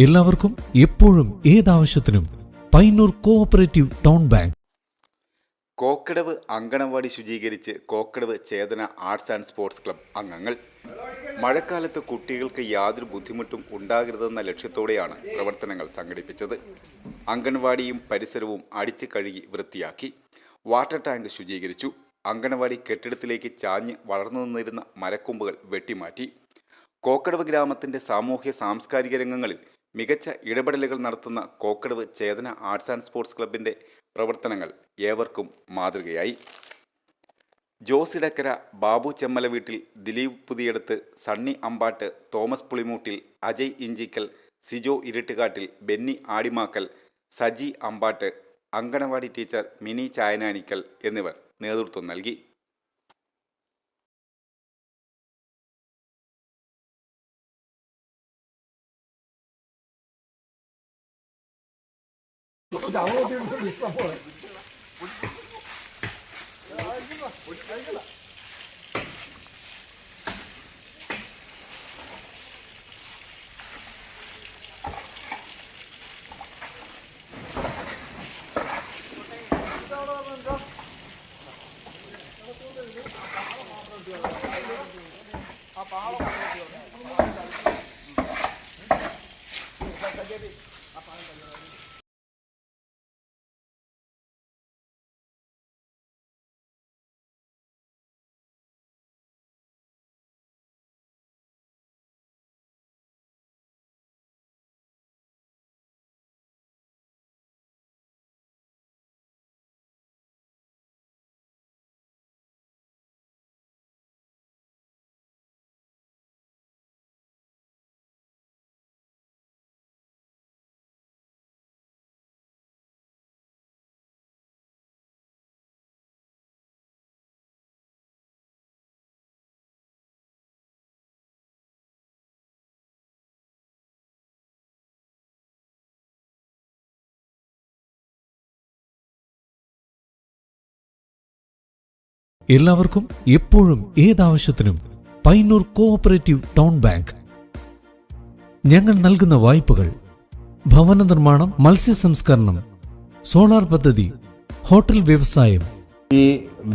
എല്ലാവർക്കും എപ്പോഴും ഏതാവശ്യത്തിനും Payyanur cooperative town bank. Kokkadavu anganwadi ശുചീകരിച്ച് Kokkadavu Chethana arts and sports club അംഗങ്ങൾ. മഴക്കാലത്ത് കുട്ടികൾക്ക് യാതൊരു ബുദ്ധിമുട്ടും ഉണ്ടാകരുതെന്ന ലക്ഷ്യത്തോടെയാണ് പ്രവർത്തനങ്ങൾ സംഘടിപ്പിച്ചത്. അങ്കണവാടിയും പരിസരവും അടിച്ചു കഴുകി വൃത്തിയാക്കി. വാട്ടർ ടാങ്ക് ശുചീകരിച്ചു. അങ്കണവാടി കെട്ടിടത്തിലേക്ക് ചാഞ്ഞ് വളർന്നു നിന്നിരുന്ന മരക്കൊമ്പുകൾ വെട്ടിമാറ്റി. കോക്കടവ് ഗ്രാമത്തിൻ്റെ സാമൂഹ്യ സാംസ്കാരിക രംഗങ്ങളിൽ മികച്ച ഇടപെടലുകൾ നടത്തുന്ന Kokkadavu Chethana arts and sports ക്ലബിൻ്റെ പ്രവർത്തനങ്ങൾ ഏവർക്കും മാതൃകയായി. ജോസ് ഇടക്കര, ബാബു ചെമ്മല വീട്ടിൽ, ദിലീപ് പുതിയടത്ത്, സണ്ണി അമ്പാട്ട്, തോമസ് പുളിമൂട്ടിൽ, അജയ് ഇഞ്ചിക്കൽ, സിജോ ഇരുട്ടുകാട്ടിൽ, ബെന്നി ആടിമാക്കൽ, സജി അമ്പാട്ട്, അങ്കണവാടി ടീച്ചർ മിനി ചായനാനിക്കൽ എന്നിവർ നേതൃത്വം നൽകി. എല്ലാവർക്കും എപ്പോഴും ഏതാവശ്യത്തിനും പയ്യന്നൂർ കോഓപ്പറേറ്റീവ് ടൗൺ ബാങ്ക്. ഞങ്ങൾ നൽകുന്ന വായ്പകൾ ഭവന നിർമ്മാണം, മത്സ്യ സംസ്കരണം, സോളാർ പദ്ധതി, ഹോട്ടൽ വ്യവസായം. ഈ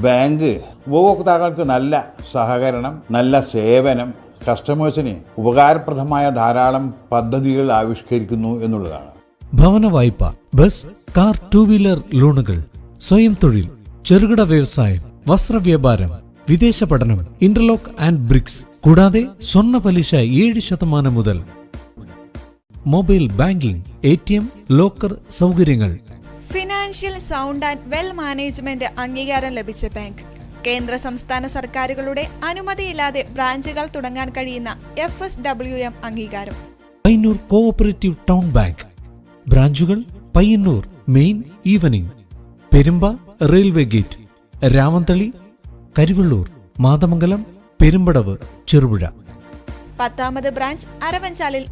ബാങ്ക് ഉപഭോക്താക്കൾക്ക് നല്ല സഹകരണം, നല്ല സേവനം, കസ്റ്റമേഴ്സിന് ഉപകാരപ്രദമായ ധാരാളം പദ്ധതികൾ ആവിഷ്കരിക്കുന്നു എന്നുള്ളതാണ്. ഭവന വായ്പ, ബസ്, കാർ, 2 വീലർ ലോണുകൾ, സ്വയം തൊഴിൽ, ചെറുകിട വ്യവസായം, വസ്ത്രവ്യാപാരം, വിദേശ പഠനം, ഇന്റർലോക്ക് ആൻഡ് ബ്രിക്സ്, കൂടാതെ സ്വർണ്ണ പലിശ 7% മുതൽ. മൊബൈൽ ബാങ്കിംഗ്, ATM, ലോക്കർ സൗകര്യങ്ങൾ. Financial sound and well management അംഗീകാരം ലഭിച്ച ബാങ്ക്. കേന്ദ്ര സംസ്ഥാന സർക്കാരുകളുടെ അനുമതിയില്ലാതെ ബ്രാഞ്ചുകൾ തുടങ്ങാൻ കഴിയുന്ന FSWM അംഗീകാരം. Payyanur cooperative town bank. ബ്രാഞ്ചുകൾ Payyanur main evening, Perumba railway gate, Ramanthali, Karivellur, Mathamangalam, Perumpadavu, Cherupuzha. 10ാമത് ബ്രാഞ്ച് അരവഞ്ചാലിൽ